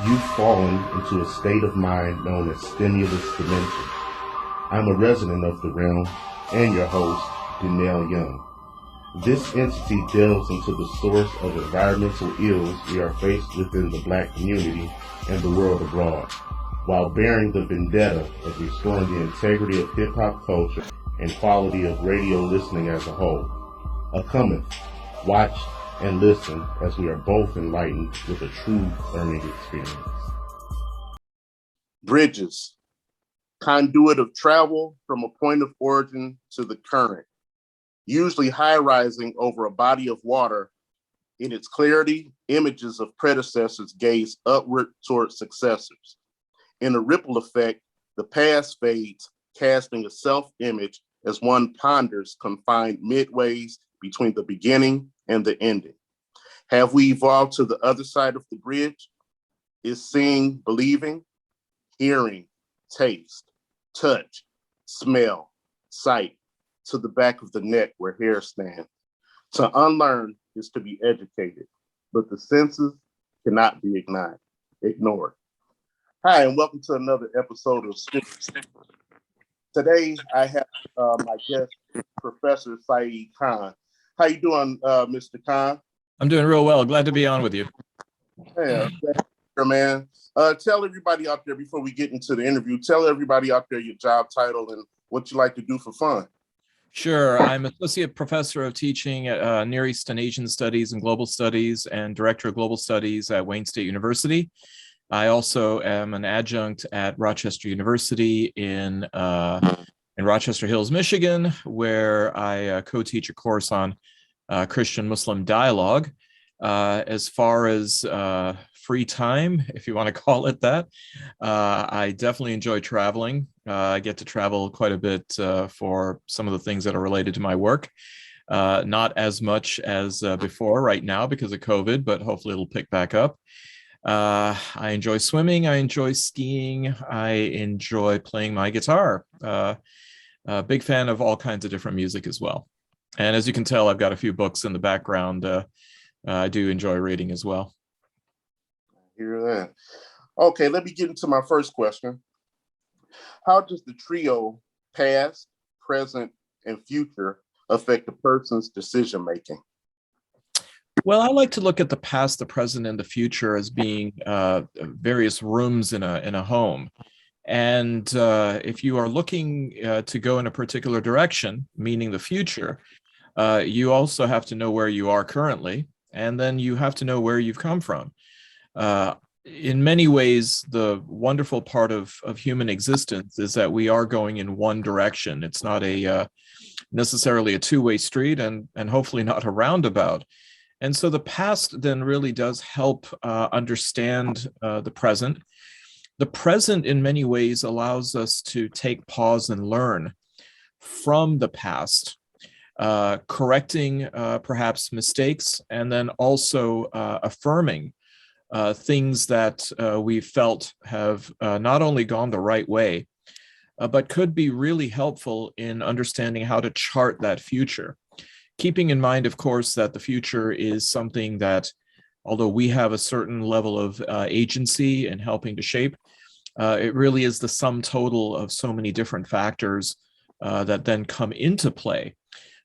You've fallen into a state of mind known as stimulus dimension. I'm a resident of the realm and your host, Danielle Young. This entity delves into the source of environmental ills we are faced within the Black community and the world abroad, while bearing the vendetta of restoring the integrity of hip-hop culture and quality of radio listening as a whole. Cometh, watch, and listen as we are both enlightened with a true learning experience. Bridges, conduit of travel from a point of origin to the current, usually high-rising over a body of water. In its clarity, images of predecessors gaze upward toward successors. In a ripple effect, the past fades, casting a self-image as one ponders confined midways between the beginning and the ending. Have we evolved to the other side of the bridge? Is seeing believing? Hearing, taste, touch, smell, sight, to the back of the neck where hair stands. To unlearn is to be educated, but the senses cannot be ignored. Hi, and welcome to another episode of Stories. Today, I have my guest, Professor Syed Khan. How you doing, Mr. Khan? I'm doing real well. Glad to be on with you. Yeah, man. Tell everybody out there before we get into the interview, tell everybody out there your job title and what you like to do for fun. Sure. I'm Associate Professor of Teaching at Near East and Asian Studies and Global Studies and Director of Global Studies at Wayne State University. I also am an adjunct at Rochester University in Rochester Hills, Michigan, where I co-teach a course on Christian-Muslim dialogue. As far as free time, if you want to call it that, I definitely enjoy traveling. I get to travel quite a bit for some of the things that are related to my work. Not as much as before right now because of COVID, but hopefully it'll pick back up. I enjoy swimming. I enjoy skiing. I enjoy playing my guitar. A big fan of all kinds of different music as well. And as you can tell, I've got a few books in the background. I do enjoy reading as well. I hear that. Okay, let me get into my first question. How does the trio past, present, and future affect a person's decision making? Well, I like to look at the past, the present, and the future as being various rooms in a home. And if you are looking to go in a particular direction, meaning the future, you also have to know where you are currently, and then you have to know where you've come from. In many ways, the wonderful part of human existence is that we are going in one direction. It's not necessarily a two-way street, and hopefully not a roundabout. And so the past then really does help understand the present. The present in many ways allows us to take pause and learn from the past, correcting perhaps mistakes, and then also affirming things that we felt have not only gone the right way, but could be really helpful in understanding how to chart that future. Keeping in mind, of course, that the future is something that, although we have a certain level of agency in helping to shape, it really is the sum total of so many different factors that then come into play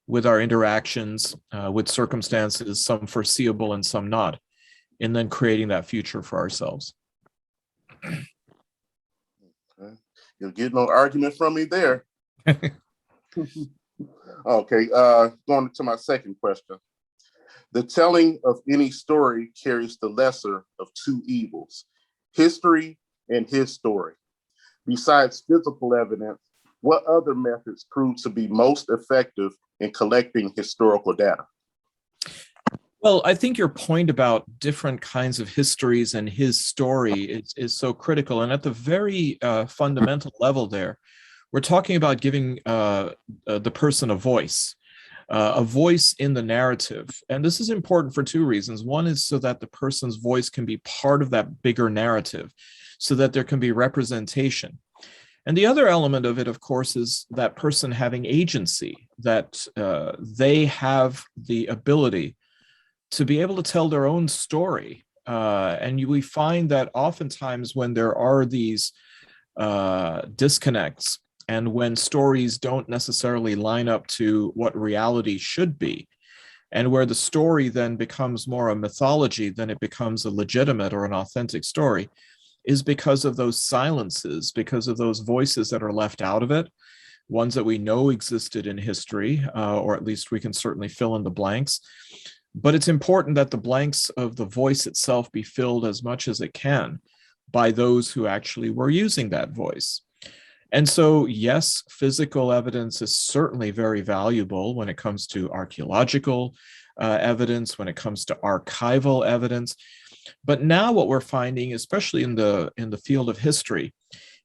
with our interactions, with circumstances, some foreseeable and some not, and then creating that future for ourselves. Okay. You'll get no argument from me there. Okay, going to my second question. The telling of any story carries the lesser of two evils, history and his story. Besides physical evidence, what other methods prove to be most effective in collecting historical data? Well, I think your point about different kinds of histories and his story is so critical. And at the very fundamental level there, we're talking about giving the person a voice in the narrative. And this is important for two reasons. One is so that the person's voice can be part of that bigger narrative, so that there can be representation. And the other element of it, of course, is that person having agency, that they have the ability to be able to tell their own story We find that oftentimes when there are these disconnects and when stories don't necessarily line up to what reality should be, and where the story then becomes more a mythology than it becomes a legitimate or an authentic story, is because of those silences, because of those voices that are left out of it, ones that we know existed in history, or at least we can certainly fill in the blanks. But it's important that the blanks of the voice itself be filled as much as it can by those who actually were using that voice. And so, yes, physical evidence is certainly very valuable when it comes to archaeological evidence, when it comes to archival evidence. But now what we're finding, especially in the field of history,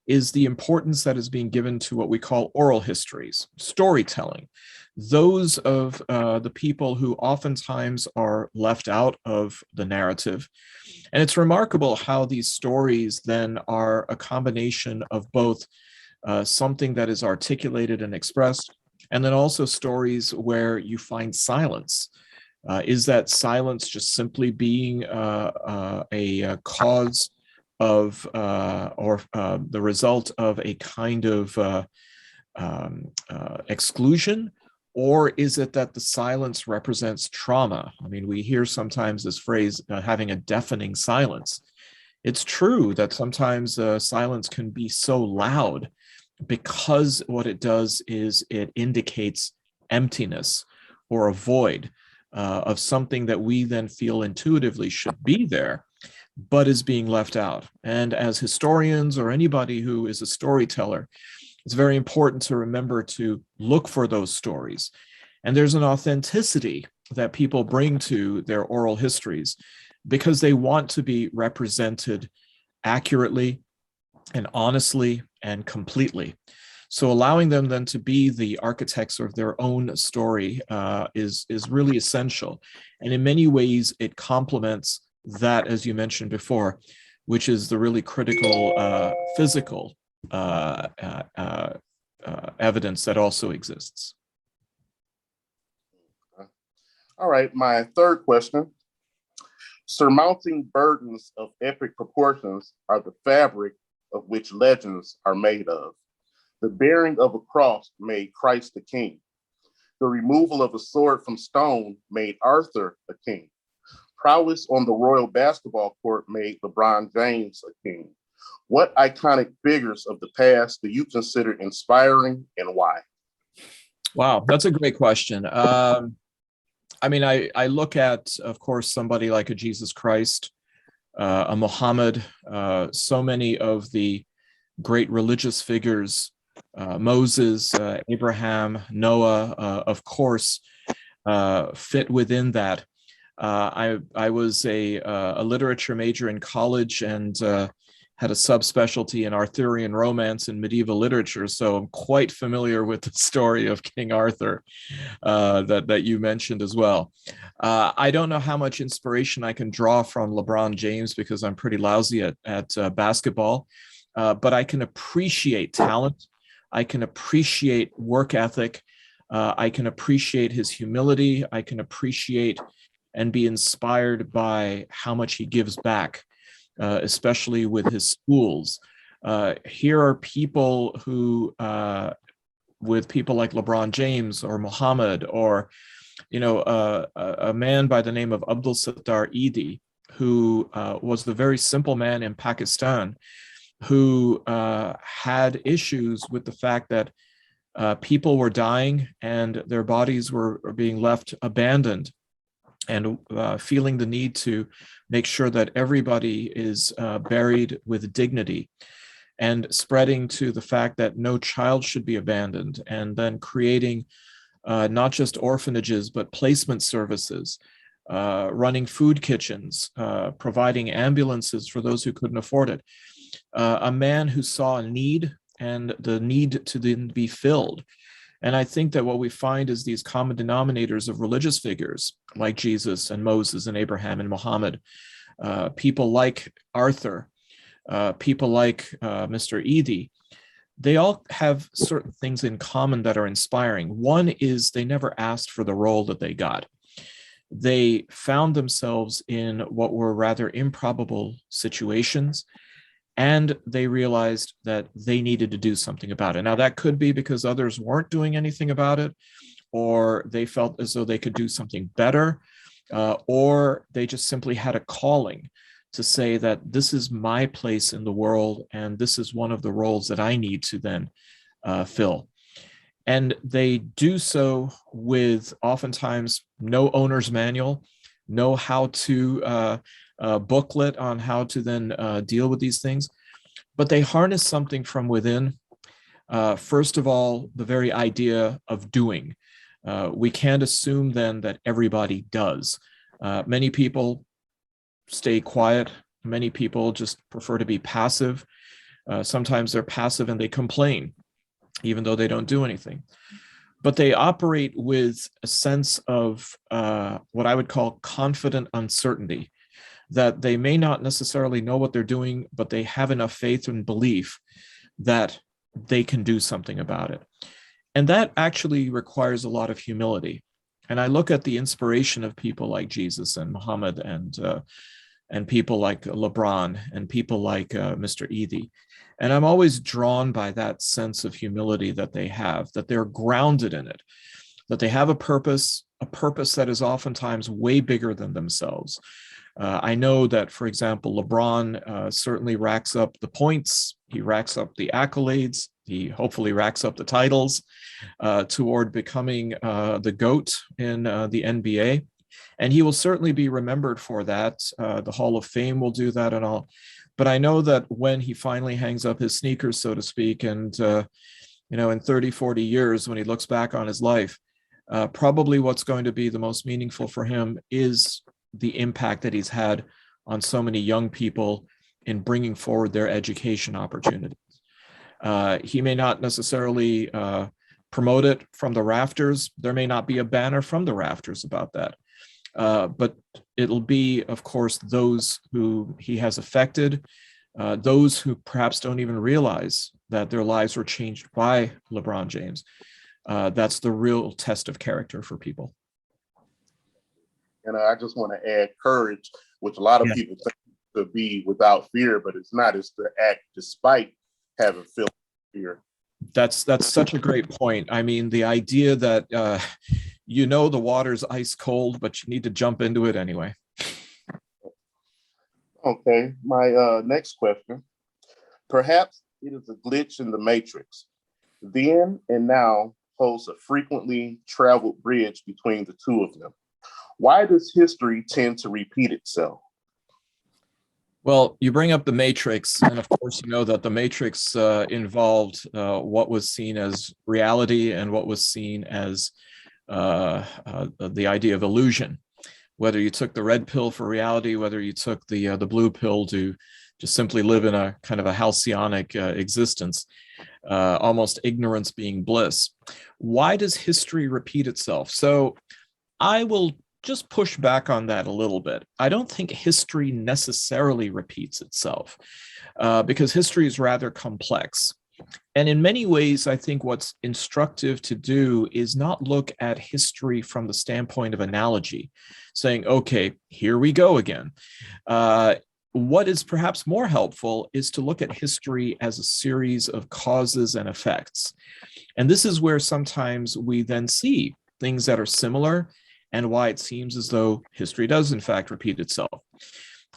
is the importance that is being given to what we call oral histories, storytelling, those of the people who oftentimes are left out of the narrative. And it's remarkable how these stories then are a combination of both something that is articulated and expressed, and then also stories where you find silence. Is that silence just simply being a cause of or the result of a kind of exclusion? Or is it that the silence represents trauma? I mean, we hear sometimes this phrase, having a deafening silence. It's true that sometimes silence can be so loud because what it does is it indicates emptiness or a void of something that we then feel intuitively should be there, but is being left out. And as historians or anybody who is a storyteller, it's very important to remember to look for those stories. And there's an authenticity that people bring to their oral histories because they want to be represented accurately and honestly and completely. So allowing them then to be the architects of their own story is really essential. And in many ways, it complements that, as you mentioned before, which is the really critical physical evidence that also exists. All right, my third question. Surmounting burdens of epic proportions are the fabric of which legends are made of. The bearing of a cross made Christ a king. The removal of a sword from stone made Arthur a king. Prowess on the royal basketball court made LeBron James a king. What iconic figures of the past do you consider inspiring and why? Wow, that's a great question. I mean, I look at, of course, somebody like a Jesus Christ, a Muhammad, so many of the great religious figures, Moses, Abraham, Noah, of course, fit within that. I was a literature major in college and had a subspecialty in Arthurian romance and medieval literature, so I'm quite familiar with the story of King Arthur that you mentioned as well. I don't know how much inspiration I can draw from LeBron James because I'm pretty lousy at basketball, but I can appreciate talent. I can appreciate work ethic. I can appreciate his humility. I can appreciate and be inspired by how much he gives back, especially with his schools. Here are people who, with people like LeBron James or Muhammad, or a man by the name of Ldwcenterprise, who was the very simple man in Pakistan, who had issues with the fact that people were dying and their bodies were being left abandoned, and feeling the need to make sure that everybody is buried with dignity, and spreading to the fact that no child should be abandoned, and then creating not just orphanages, but placement services, running food kitchens, providing ambulances for those who couldn't afford it. A man who saw a need and the need to then be filled. And I think that what we find is these common denominators of religious figures like Jesus and Moses and Abraham and Muhammad, people like Arthur, people like Mr. Eady, they all have certain things in common that are inspiring. One is they never asked for the role that they got. they found themselves in what were rather improbable situations, and they realized that they needed to do something about it. Now, that could be because others weren't doing anything about it, or they felt as though they could do something better, or they just simply had a calling to say that this is my place in the world, and this is one of the roles that I need to then fill. And they do so with oftentimes no owner's manual, no how-to booklet on how to then deal with these things, but they harness something from within. First of all, the very idea of doing. We can't assume then that everybody does. Many people stay quiet. Many people just prefer to be passive. Sometimes they're passive and they complain, even though they don't do anything. But they operate with a sense of what I would call confident uncertainty, that they may not necessarily know what they're doing, but they have enough faith and belief that they can do something about it. And that actually requires a lot of humility. And I look at the inspiration of people like Jesus and Muhammad and people like LeBron and people like Mr. Eady. And I'm always drawn by that sense of humility that they have, that they're grounded in it, that they have a purpose that is oftentimes way bigger than themselves. I know that, for example, LeBron certainly racks up the points, he racks up the accolades, he hopefully racks up the titles toward becoming the GOAT in the NBA. And he will certainly be remembered for that. The Hall of Fame will do that and all. But I know that when he finally hangs up his sneakers, so to speak, and in 30, 40 years, when he looks back on his life, probably what's going to be the most meaningful for him is the impact that he's had on so many young people in bringing forward their education opportunities. He may not necessarily promote it from the rafters. There may not be a banner from the rafters about that. But it'll be, of course, those who he has affected, those who perhaps don't even realize that their lives were changed by LeBron James. That's the real test of character for people. And I just want to add courage, which a lot of people think to be without fear, but it's not. It's to act despite having fear. That's such a great point. I mean, the idea that the water's ice cold, but you need to jump into it anyway. Okay, my next question. Perhaps it is a glitch in the matrix. Then and now holds a frequently traveled bridge between the two of them. Why does history tend to repeat itself? Well, you bring up the Matrix, and of course, you know that the Matrix involved what was seen as reality and what was seen as the idea of illusion. Whether you took the red pill for reality, whether you took the blue pill to just simply live in a kind of a halcyonic existence, almost ignorance being bliss. Why does history repeat itself? So I will just push back on that a little bit. I don't think history necessarily repeats itself because history is rather complex. And in many ways, I think what's instructive to do is not look at history from the standpoint of analogy, saying, okay, here we go again. What is perhaps more helpful is to look at history as a series of causes and effects. And this is where sometimes we then see things that are similar and why it seems as though history does, in fact, repeat itself.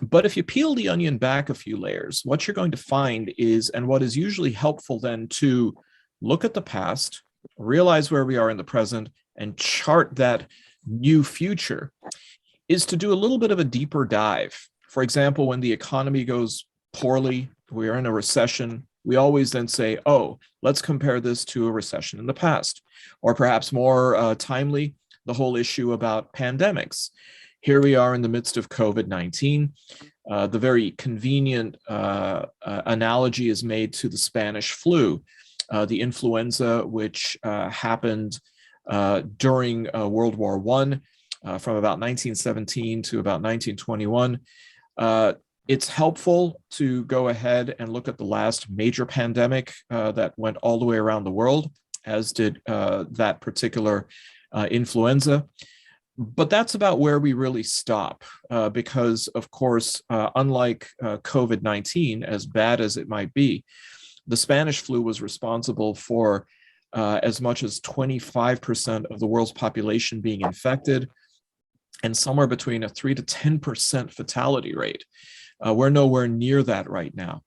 But if you peel the onion back a few layers, what you're going to find is, and what is usually helpful then, to look at the past, realize where we are in the present, and chart that new future, is to do a little bit of a deeper dive. For example, when the economy goes poorly, we are in a recession, we always then say, oh, let's compare this to a recession in the past. Or perhaps more timely, the whole issue about pandemics. Here we are in the midst of COVID-19. The very convenient analogy is made to the Spanish flu, the influenza, which happened during World War I, from about 1917 to about 1921. It's helpful to go ahead and look at the last major pandemic that went all the way around the world, as did that particular influenza. But that's about where we really stop, because, of course, unlike COVID-19, as bad as it might be, the Spanish flu was responsible for as much as 25% of the world's population being infected, and somewhere between a 3 to 10% fatality rate. We're nowhere near that right now.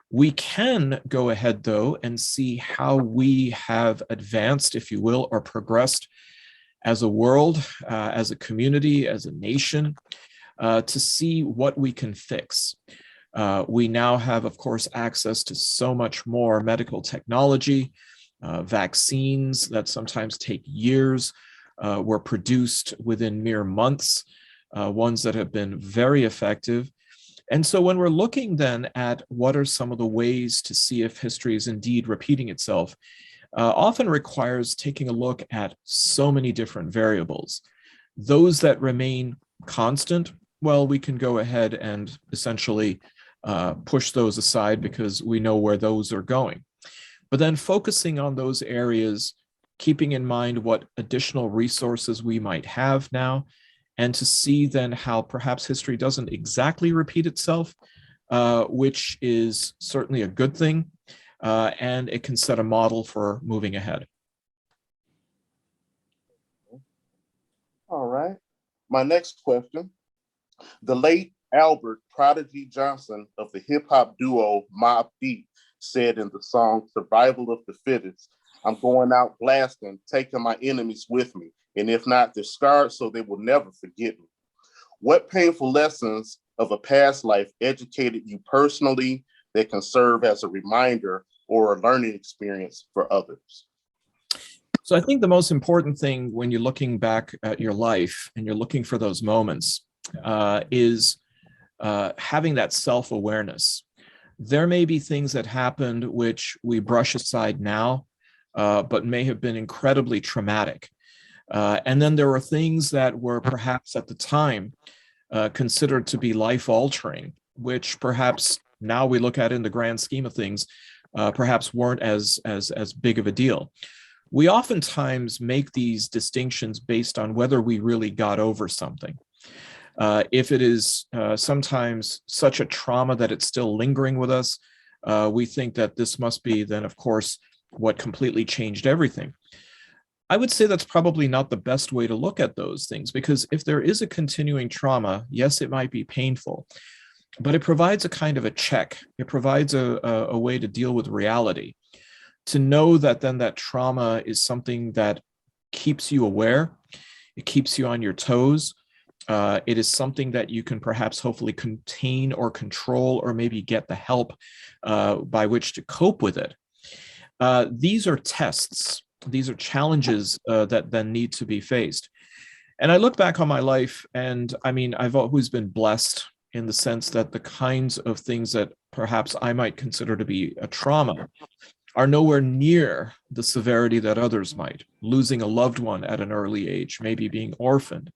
We can go ahead, though, and see how we have advanced, if you will, or progressed as a world, as a community, as a nation, to see what we can fix. We now have, of course, access to so much more medical technology. Vaccines that sometimes take years were produced within mere months, ones that have been very effective. And so when we're looking then at what are some of the ways to see if history is indeed repeating itself, often requires taking a look at so many different variables. Those that remain constant, well, we can go ahead and essentially push those aside because we know where those are going. But then focusing on those areas, keeping in mind what additional resources we might have now, and to see then how perhaps history doesn't exactly repeat itself, which is certainly a good thing, and it can set a model for moving ahead. All right. My next question. The late Albert Prodigy Johnson of the hip hop duo Mobb Deep said in the song Survival of the Fittest, "I'm going out blasting, taking my enemies with me. And if not, they're scarred so they will never forget me." What painful lessons of a past life educated you personally that can serve as a reminder or a learning experience for others? So I think the most important thing when you're looking back at your life and you're looking for those moments is having that self-awareness. There may be things that happened which we brush aside now, but may have been incredibly traumatic. And then there were things that were perhaps at the time considered to be life-altering, which perhaps now we look at in the grand scheme of things, perhaps weren't as big of a deal. We oftentimes make these distinctions based on whether we really got over something. If it is sometimes such a trauma that it's still lingering with us, we think that this must be then, of course, what completely changed everything. I would say that's probably not the best way to look at those things, because if there is a continuing trauma, yes, it might be painful, but it provides a kind of a check. It provides a way to deal with reality, to know that then that trauma is something that keeps you aware. It keeps you on your toes. It is something that you can perhaps hopefully contain or control, or maybe get the help by which to cope with it. These are tests. These are challenges that then need to be faced. And I look back on my life, and I mean, I've always been blessed in the sense that the kinds of things that perhaps I might consider to be a trauma are nowhere near the severity that others might. Losing a loved one at an early age, maybe being orphaned,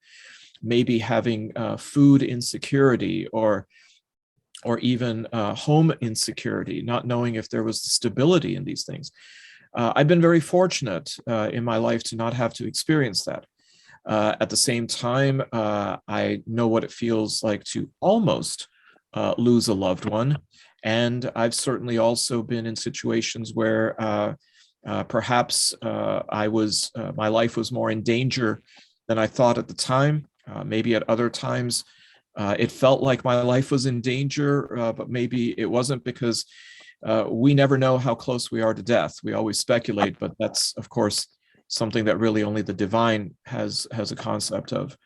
maybe having food insecurity, or even home insecurity, not knowing if there was stability in these things. I've been very fortunate in my life to not have to experience that. At the same time, I know what it feels like to almost lose a loved one. And I've certainly also been in situations where perhaps my life was more in danger than I thought at the time. Maybe at other times, it felt like my life was in danger, but maybe it wasn't, because we never know how close we are to death. We always speculate, but that's, of course, something that really only the divine has a concept of.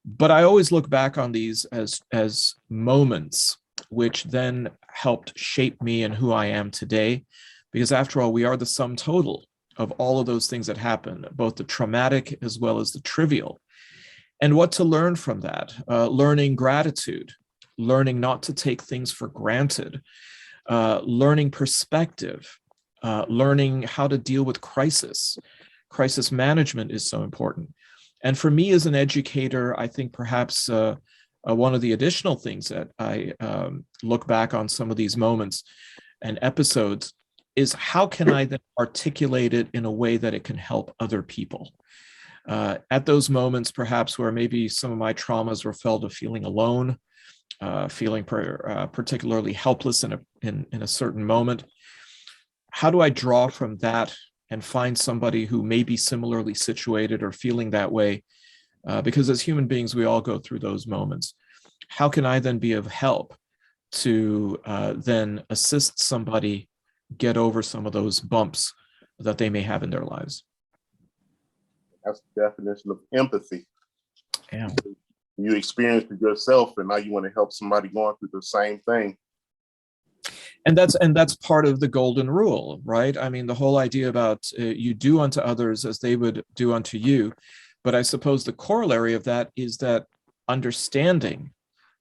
But I always look back on these as moments which then helped shape me and who I am today, because after all, we are the sum total of all of those things that happen, both the traumatic as well as the trivial. And what to learn from that, learning gratitude, learning not to take things for granted, learning perspective, learning how to deal with crisis. Crisis management is so important. And for me as an educator, I think perhaps one of the additional things that I look back on some of these moments and episodes is how can I then articulate it in a way that it can help other people? At those moments, perhaps where maybe some of my traumas were felt of feeling alone, feeling particularly helpless in a certain moment, how do I draw from that and find somebody who may be similarly situated or feeling that way? Because as human beings, we all go through those moments. How can I then be of help to then assist somebody get over some of those bumps that they may have in their lives? That's the definition of empathy. Yeah. You experienced it yourself, and now you want to help somebody going through the same thing. And that's part of the golden rule, right? I mean, the whole idea about you do unto others as they would do unto you. But I suppose the corollary of that is that understanding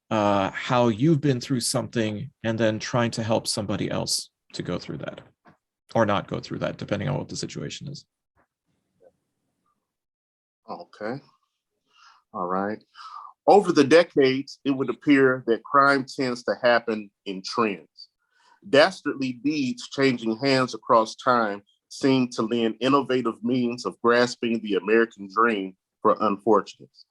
how you've been through something and then trying to help somebody else to go through that or not go through that, depending on what the situation is. Okay. All right. Over the decades, it would appear that crime tends to happen in trends. Dastardly deeds changing hands across time seem to lend innovative means of grasping the American dream for unfortunates.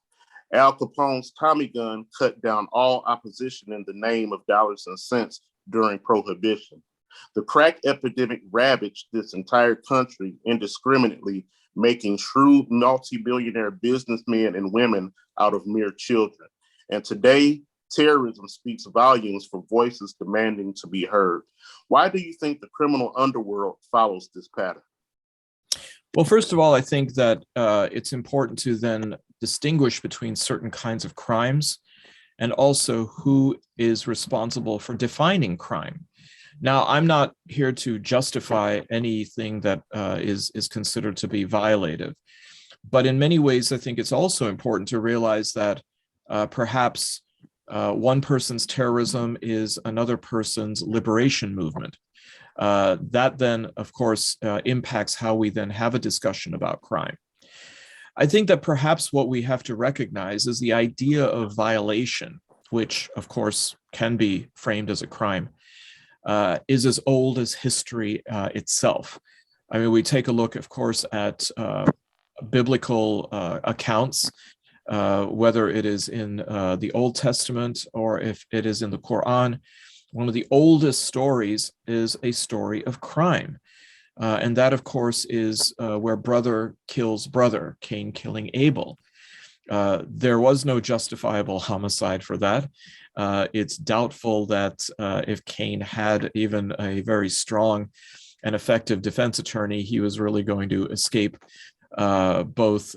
Al Capone's Tommy gun cut down all opposition in the name of dollars and cents during Prohibition. The crack epidemic ravaged this entire country indiscriminately, making shrewd multi-billionaire businessmen and women out of mere children. And today, terrorism speaks volumes for voices demanding to be heard. Why do you think the criminal underworld follows this pattern? Well, first of all, I think that it's important to then distinguish between certain kinds of crimes and also who is responsible for defining crime. Now, I'm not here to justify anything that is considered to be violative, but in many ways, I think it's also important to realize that perhaps one person's terrorism is another person's liberation movement. That then, of course, impacts how we then have a discussion about crime. I think that perhaps what we have to recognize is the idea of violation, which, of course, can be framed as a crime, is as old as history itself. I mean, we take a look, of course, at biblical accounts, whether it is in the Old Testament or if it is in the Quran. One of the oldest stories is a story of crime. And that, of course, is where brother kills brother, Cain killing Abel. There was no justifiable homicide for that. It's doubtful that if Cain had even a very strong and effective defense attorney, he was really going to escape both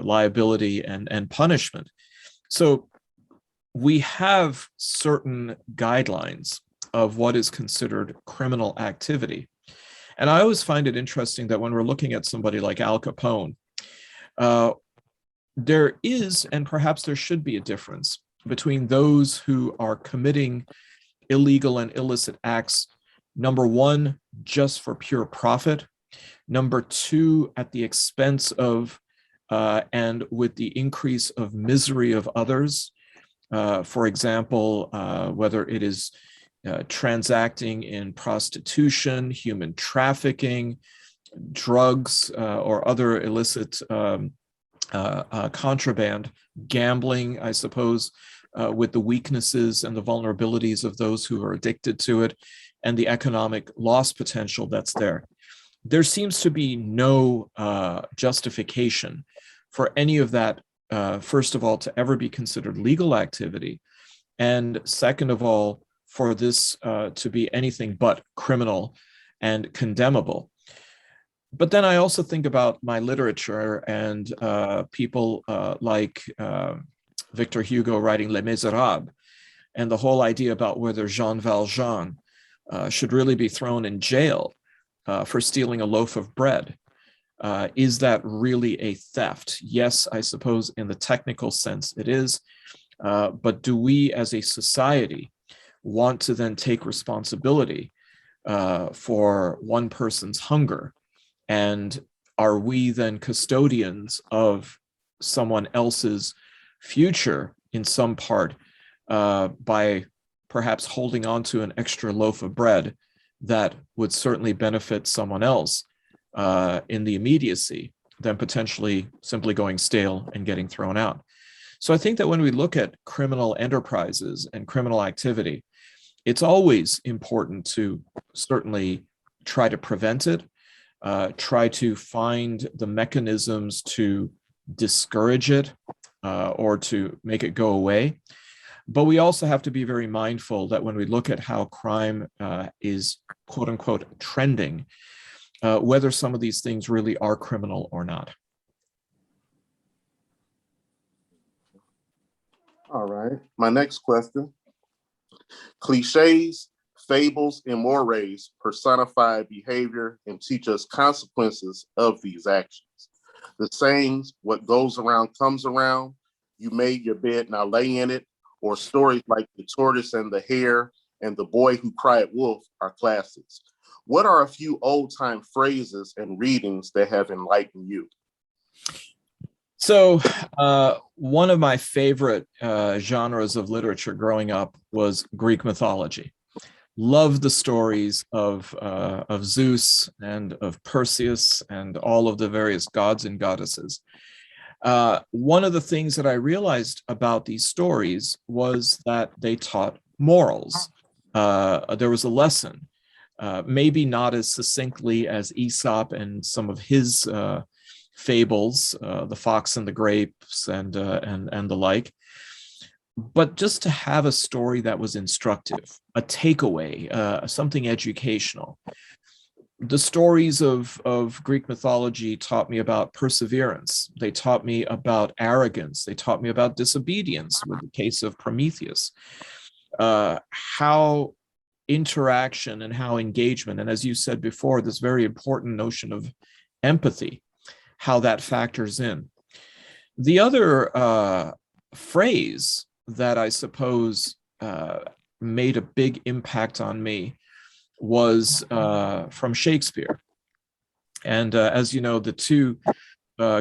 liability and punishment. So we have certain guidelines of what is considered criminal activity. And I always find it interesting that when we're looking at somebody like Al Capone, there is, and perhaps there should be, a difference between those who are committing illegal and illicit acts, number one, just for pure profit, number two, at the expense of and with the increase of misery of others. For example, whether it is transacting in prostitution, human trafficking, drugs, or other illicit contraband, gambling, I suppose, with the weaknesses and the vulnerabilities of those who are addicted to it, and the economic loss potential that's there. There seems to be no justification for any of that, first of all, to ever be considered legal activity, and second of all, for this to be anything but criminal and condemnable. But then I also think about my literature and people like Victor Hugo writing Les Miserables, and the whole idea about whether Jean Valjean should really be thrown in jail for stealing a loaf of bread. Is that really a theft? Yes, I suppose in the technical sense it is. But do we as a society want to then take responsibility for one person's hunger? And are we then custodians of someone else's future in some part by perhaps holding on to an extra loaf of bread that would certainly benefit someone else in the immediacy, than potentially simply going stale and getting thrown out. So I think that when we look at criminal enterprises and criminal activity, it's always important to certainly try to prevent it, try to find the mechanisms to discourage it or to make it go away. But we also have to be very mindful that when we look at how crime is quote unquote trending, whether some of these things really are criminal or not. All right. My next question. Cliches, fables, and mores personify behavior and teach us consequences of these actions. The sayings, what goes around comes around, you made your bed, now lay in it, or stories like the tortoise and the hare and the boy who cried wolf are classics. What are a few old-time phrases and readings that have enlightened you? So one of my favorite genres of literature growing up was Greek mythology. Loved the stories of Zeus and of Perseus and all of the various gods and goddesses. One of the things that I realized about these stories was that they taught morals. There was a lesson, maybe not as succinctly as Aesop and some of his fables, the fox and the grapes and the like, but just to have a story that was instructive, a takeaway, something educational. The stories of Greek mythology taught me about perseverance. They taught me about arrogance. They taught me about disobedience with the case of Prometheus, how interaction and how engagement, and as you said before, this very important notion of empathy, how that factors in. The other phrase that I suppose made a big impact on me was from Shakespeare. And as you know, the two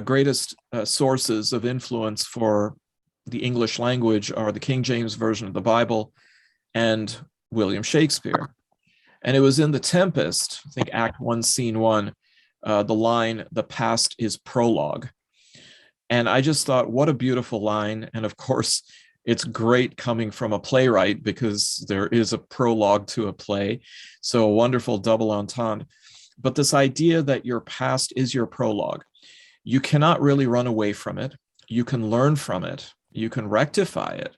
greatest sources of influence for the English language are the King James Version of the Bible and William Shakespeare. And it was in The Tempest, I think Act 1, Scene 1, the line, "The past is prologue." And I just thought, what a beautiful line. And of course, it's great coming from a playwright because there is a prologue to a play. So a wonderful double entendre. But this idea that your past is your prologue, you cannot really run away from it. You can learn from it. You can rectify it.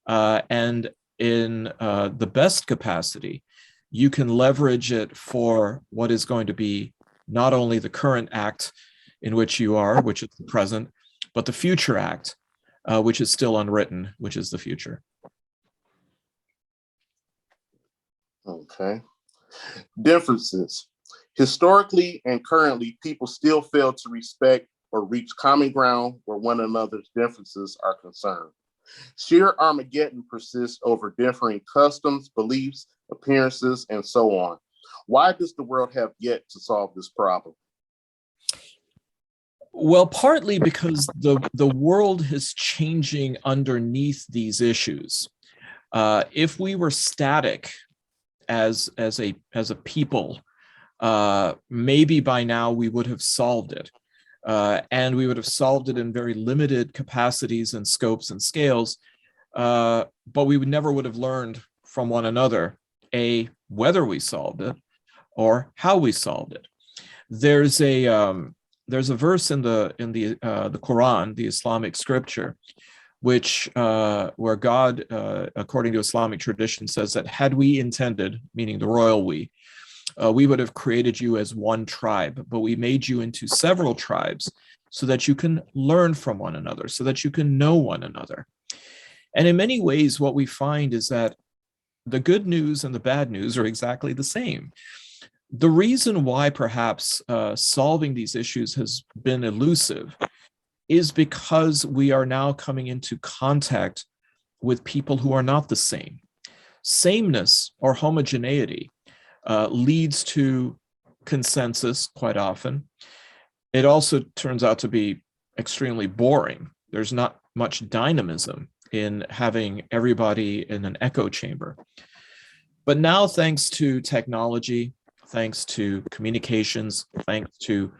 And in the best capacity, you can leverage it for what is going to be not only the current act in which you are, which is the present, but the future act, which is still unwritten, which is the future. Okay. Differences. Historically and currently, people still fail to respect or reach common ground where one another's differences are concerned. Sheer Armageddon persists over differing customs, beliefs, appearances, and so on. Why does the world have yet to solve this problem? Well, partly because the world is changing underneath these issues. If we were static as a people, maybe by now we would have solved it. And we would have solved it in very limited capacities and scopes and scales, but we never would have learned from one another, whether we solved it or how we solved it. There's a verse in the Quran, the Islamic scripture, which where God, according to Islamic tradition, says that had we intended, meaning the royal we would have created you as one tribe, but we made you into several tribes so that you can learn from one another, so that you can know one another. And in many ways, what we find is that the good news and the bad news are exactly the same. The reason why perhaps solving these issues has been elusive is because we are now coming into contact with people who are not the same. Sameness or homogeneity leads to consensus quite often. It also turns out to be extremely boring. There's not much dynamism in having everybody in an echo chamber. But now, thanks to technology, thanks to communications, thanks to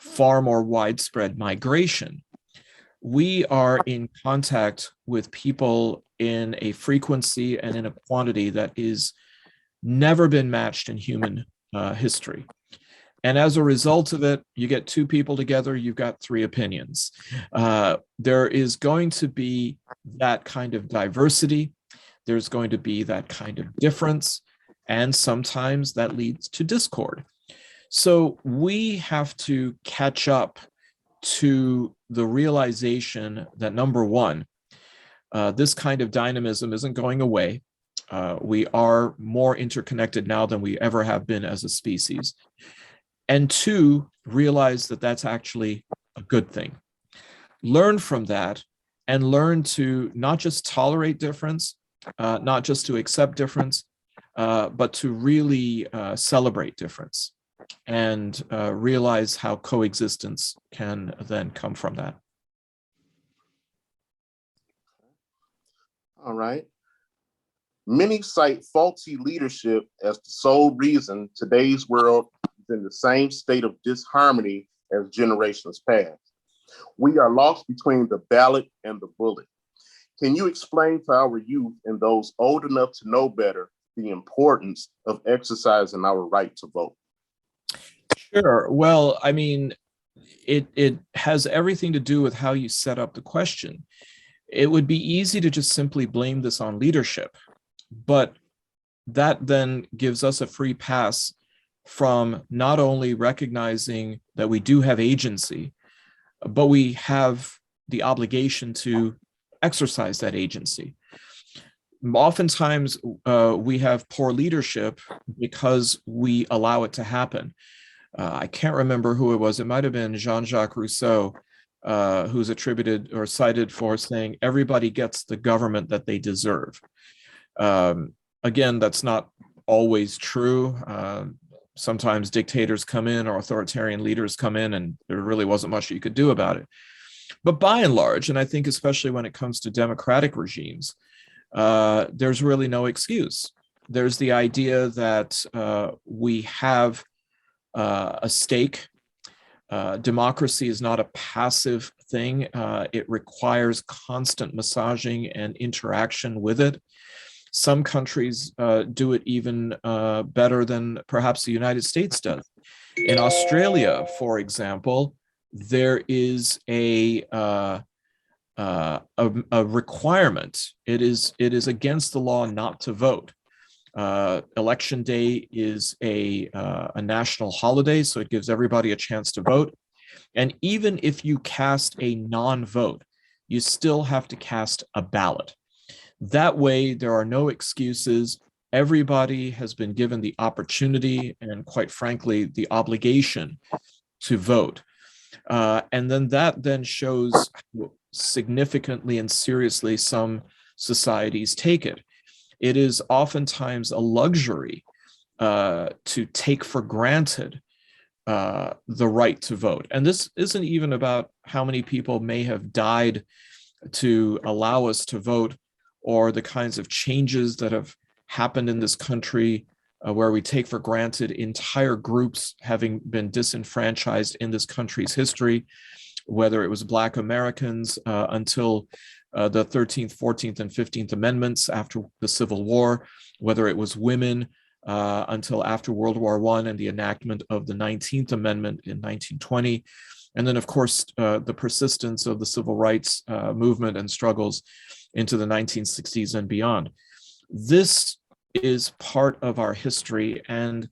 far more widespread migration, we are in contact with people in a frequency and in a quantity that is never been matched in human history. And as a result of it, you get two people together, you've got three opinions. There is going to be that kind of diversity. There's going to be that kind of difference. And sometimes that leads to discord. So we have to catch up to the realization that, number one, this kind of dynamism isn't going away. We are more interconnected now than we ever have been as a species. And two, realize that that's actually a good thing. Learn from that and learn to not just tolerate difference, not just to accept difference, but to really celebrate difference and realize how coexistence can then come from that. All right. Many cite faulty leadership as the sole reason today's world is in the same state of disharmony as generations past. We are lost between the ballot and the bullet. Can you explain to our youth and those old enough to know better the importance of exercising our right to vote? Sure. Well, I mean, it has everything to do with how you set up the question. It would be easy to just simply blame this on leadership, but that then gives us a free pass from not only recognizing that we do have agency, but we have the obligation to exercise that agency. Oftentimes, we have poor leadership because we allow it to happen. I can't remember who it was. It might have been Jean-Jacques Rousseau, who's attributed or cited for saying, everybody gets the government that they deserve. Again, that's not always true. Sometimes dictators come in or authoritarian leaders come in and there really wasn't much you could do about it. But by and large, and I think especially when it comes to democratic regimes, there's really no excuse. There's the idea that we have a stake. Democracy is not a passive thing. It requires constant massaging and interaction with it. Some countries do it even better than perhaps the United States does. In Australia, for example, there is a requirement. It is against the law not to vote. Election day is a national holiday, so it gives everybody a chance to vote. And even if you cast a non-vote, you still have to cast a ballot. That way, there are no excuses. Everybody has been given the opportunity and, quite frankly, the obligation to vote. And then that then shows how significantly and seriously some societies take it. It is oftentimes a luxury to take for granted the right to vote. And this isn't even about how many people may have died to allow us to vote, or the kinds of changes that have happened in this country where we take for granted entire groups having been disenfranchised in this country's history, whether it was Black Americans until the 13th, 14th, and 15th Amendments after the Civil War, whether it was women until after World War I and the enactment of the 19th Amendment in 1920. And then, of course, the persistence of the civil rights movement and struggles into the 1960s and beyond. This is part of our history. And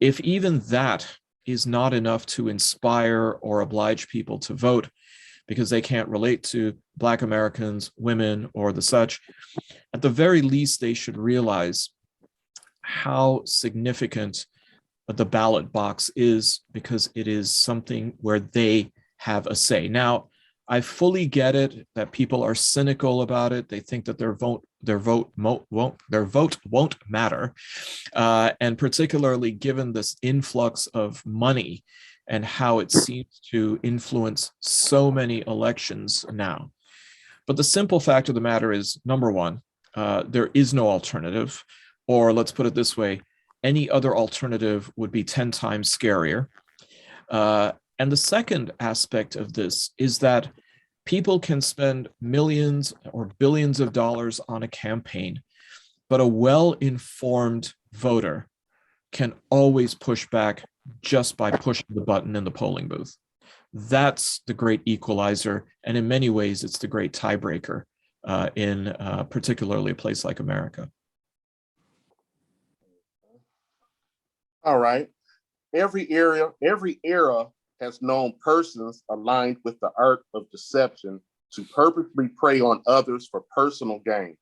if even that is not enough to inspire or oblige people to vote because they can't relate to Black Americans, women, or the such, at the very least, they should realize how significant the ballot box is, because it is something where they have a say. Now, I fully get it that people are cynical about it. They think that their vote won't matter, and particularly given this influx of money and how it seems to influence so many elections now. But the simple fact of the matter is, number one, there is no alternative, or let's put it this way: any other alternative would be 10 times scarier. And the second aspect of this is that people can spend millions or billions of dollars on a campaign, but a well-informed voter can always push back just by pushing the button in the polling booth. That's the great equalizer. And in many ways, it's the great tiebreaker in particularly a place like America. All right. Every era has known persons aligned with the art of deception to purposely prey on others for personal gain.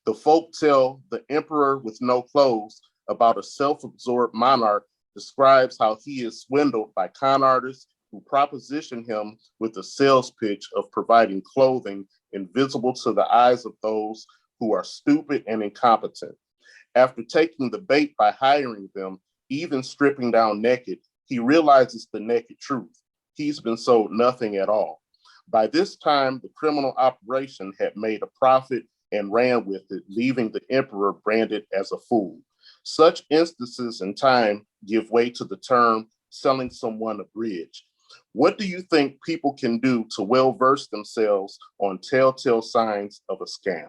The folk tale The Emperor with No Clothes about a self-absorbed monarch describes how he is swindled by con artists who proposition him with a sales pitch of providing clothing invisible to the eyes of those who are stupid and incompetent. After taking the bait by hiring them, even stripping down naked, he realizes the naked truth. He's been sold nothing at all. By this time, the criminal operation had made a profit and ran with it, leaving the emperor branded as a fool. Such instances in time give way to the term selling someone a bridge. What do you think people can do to well verse themselves on telltale signs of a scam?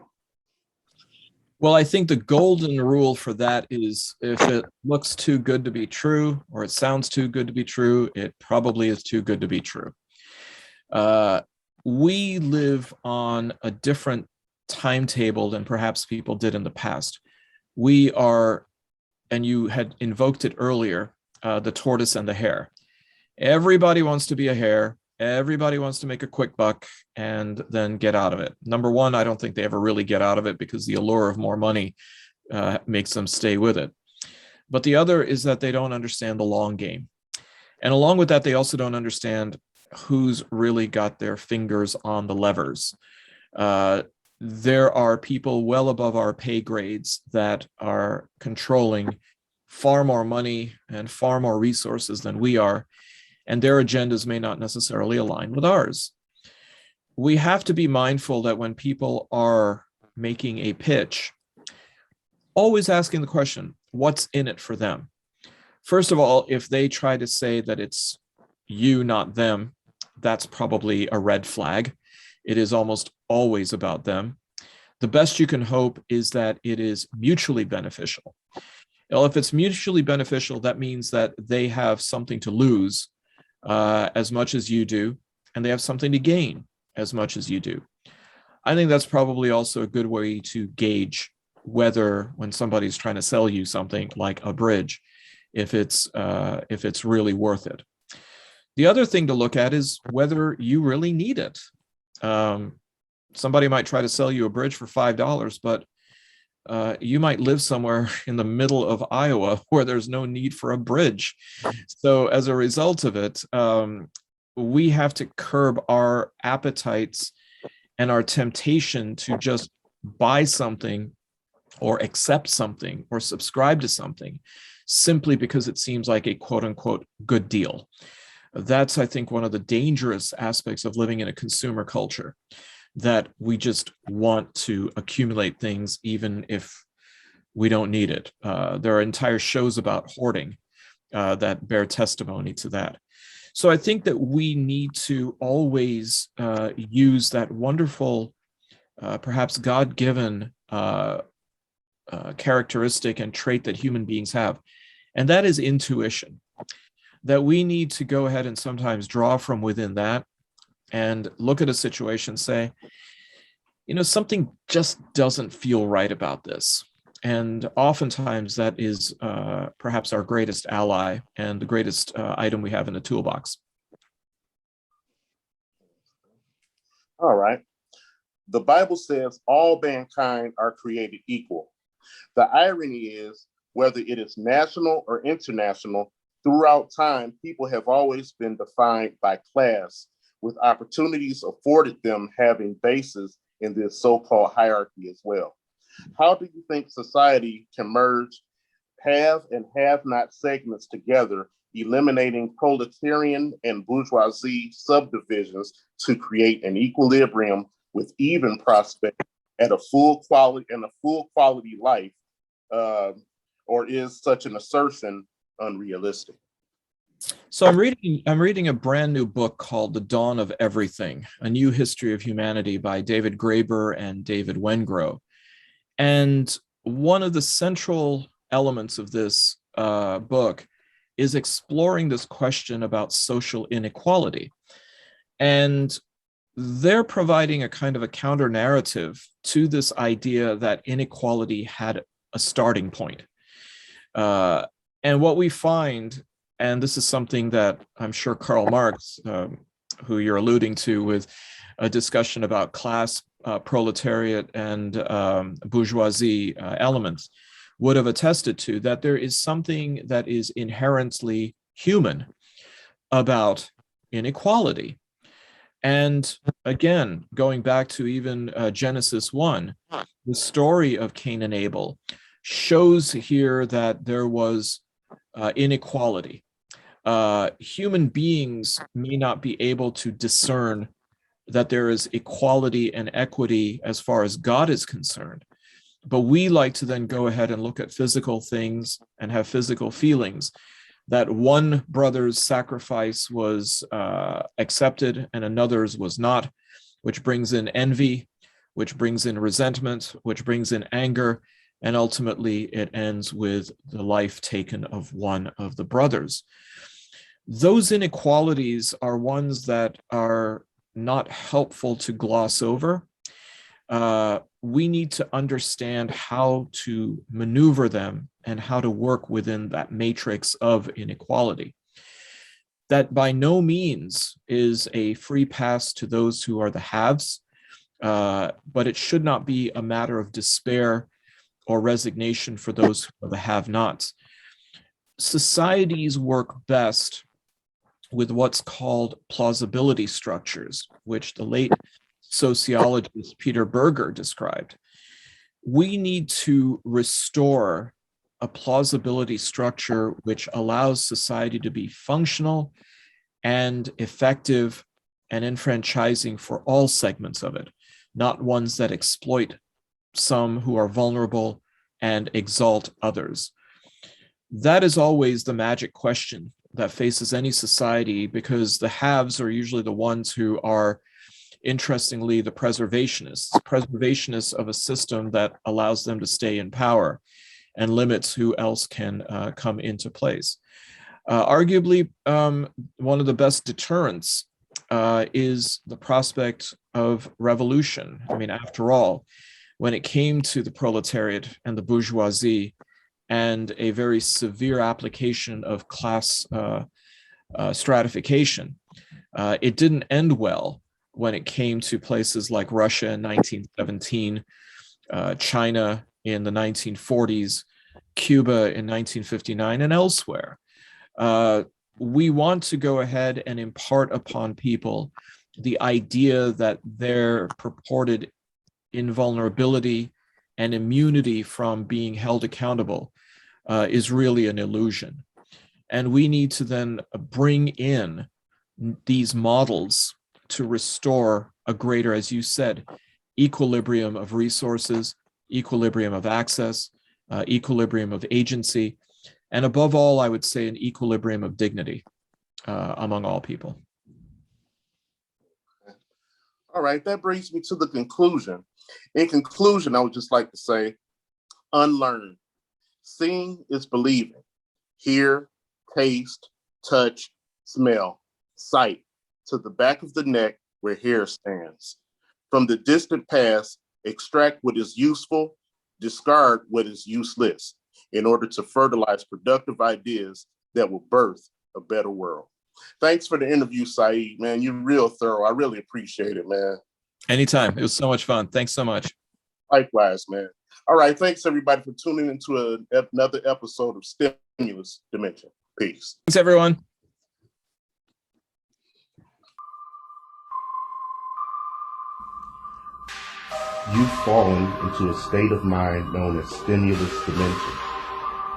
Well, I think the golden rule for that is if it looks too good to be true or it sounds too good to be true, it probably is too good to be true. We live on a different timetable than perhaps people did in the past. We are, and you had invoked it earlier, the tortoise and the hare. Everybody wants to be a hare. Everybody wants to make a quick buck and then get out of it. Number one, I don't think they ever really get out of it because the allure of more money makes them stay with it. But the other is that they don't understand the long game. And along with that, they also don't understand who's really got their fingers on the levers. There are people well above our pay grades that are controlling far more money and far more resources than we are, and their agendas may not necessarily align with ours. We have to be mindful that when people are making a pitch, always asking the question, what's in it for them? First of all, if they try to say that it's you, not them, that's probably a red flag. It is almost always about them. The best you can hope is that it is mutually beneficial. Well, if it's mutually beneficial, that means that they have something to lose as much as you do, and they have something to gain as much as you do. I think that's probably also a good way to gauge whether, when somebody's trying to sell you something like a bridge, if it's really worth it. The other thing to look at is whether you really need it. Somebody might try to sell you a bridge for $5, but you might live somewhere in the middle of Iowa where there's no need for a bridge. So as a result of it, we have to curb our appetites and our temptation to just buy something or accept something or subscribe to something simply because it seems like a quote unquote good deal. That's, I think, one of the dangerous aspects of living in a consumer culture, that we just want to accumulate things even if we don't need it. There are entire shows about hoarding that bear testimony to that. So I think that we need to always use that wonderful, perhaps God-given characteristic and trait that human beings have, and that is intuition. That we need to go ahead and sometimes draw from within that and look at a situation and say, you know, something just doesn't feel right about this. And oftentimes that is perhaps our greatest ally and the greatest item we have in the toolbox. All right. The Bible says all mankind are created equal. The irony is, whether it is national or international, throughout time, people have always been defined by class, with opportunities afforded them having bases in this so-called hierarchy as well. How do you think society can merge have and have not segments together, eliminating proletarian and bourgeoisie subdivisions to create an equilibrium with even prospect at a full quality life, or is such an assertion unrealistic? So I'm reading a brand new book called The Dawn of Everything: A New History of Humanity by David Graeber and David Wengrow. And one of the central elements of this book is exploring this question about social inequality. And they're providing a kind of a counter narrative to this idea that inequality had a starting point. And what we find, and this is something that I'm sure Karl Marx, who you're alluding to with a discussion about class, proletariat, and bourgeoisie elements, would have attested to, that there is something that is inherently human about inequality. And again, going back to even Genesis 1, the story of Cain and Abel shows here that there was inequality. Human beings may not be able to discern that there is equality and equity as far as God is concerned. But we like to then go ahead and look at physical things and have physical feelings, that one brother's sacrifice was accepted and another's was not, which brings in envy, which brings in resentment, which brings in anger, and ultimately it ends with the life taken of one of the brothers. Those inequalities are ones that are not helpful to gloss over. We need to understand how to maneuver them and how to work within that matrix of inequality. That by no means is a free pass to those who are the haves, but it should not be a matter of despair or resignation for those who are the have-nots. Societies work best with what's called plausibility structures, which the late sociologist Peter Berger described. We need to restore a plausibility structure which allows society to be functional and effective and enfranchising for all segments of it, not ones that exploit some who are vulnerable and exalt others. That is always the magic question that faces any society, because the haves are usually the ones who are, interestingly, the preservationists of a system that allows them to stay in power and limits who else can come into place. Arguably, one of the best deterrents is the prospect of revolution. I mean, after all, when it came to the proletariat and the bourgeoisie and a very severe application of class stratification, it didn't end well when it came to places like Russia in 1917, China in the 1940s, Cuba in 1959, and elsewhere. We want to go ahead and impart upon people the idea that their purported invulnerability and immunity from being held accountable is really an illusion. And we need to then bring in these models to restore a greater, as you said, equilibrium of resources, equilibrium of access, equilibrium of agency, and above all, I would say an equilibrium of dignity among all people. All right, that brings me to the conclusion. In conclusion, I would just like to say, unlearn. Seeing is believing. Hear, taste, touch, smell, sight, to the back of the neck where hair stands. From the distant past, extract what is useful, discard what is useless, in order to fertilize productive ideas that will birth a better world. Thanks for the interview, Syed, man. You're real thorough. I really appreciate it, man. Anytime. It was so much fun. Thanks so much. Likewise, man. All right. Thanks, everybody, for tuning into another episode of Stimulus Dimension. Peace. Thanks, everyone. You've fallen into a state of mind known as stimulus dimension.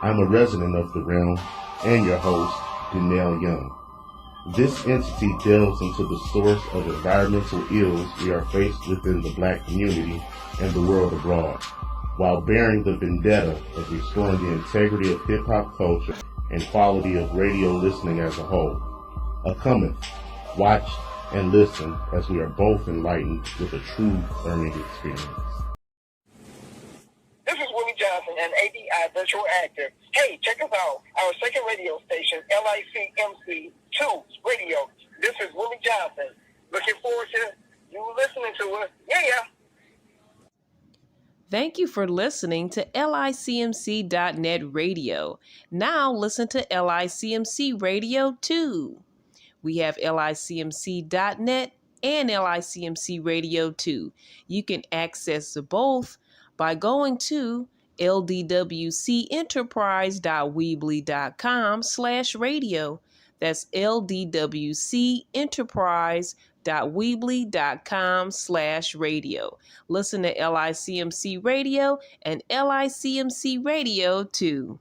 I'm a resident of the realm and your host, Danielle Young. This entity delves into the source of environmental ills we are faced within the Black community and the world abroad, while bearing the vendetta of restoring the integrity of hip-hop culture and quality of radio listening as a whole. Cometh, watch, and listen as we are both enlightened with a true learning experience. This is Willie Johnson, an ADI virtual actor. Hey, check us out. Our second radio station, LICMC2 Radio. This is Willie Johnson. Looking forward to you listening to us. Yeah. Thank you for listening to LICMC.net radio. Now listen to LICMC Radio 2. We have LICMC.net and LICMC Radio 2. You can access both by going to Ldwcenterprise.weebly.com/radio. That's Ldwcenterprise.weebly.com/radio. Listen to LICMC Radio and LICMC Radio 2.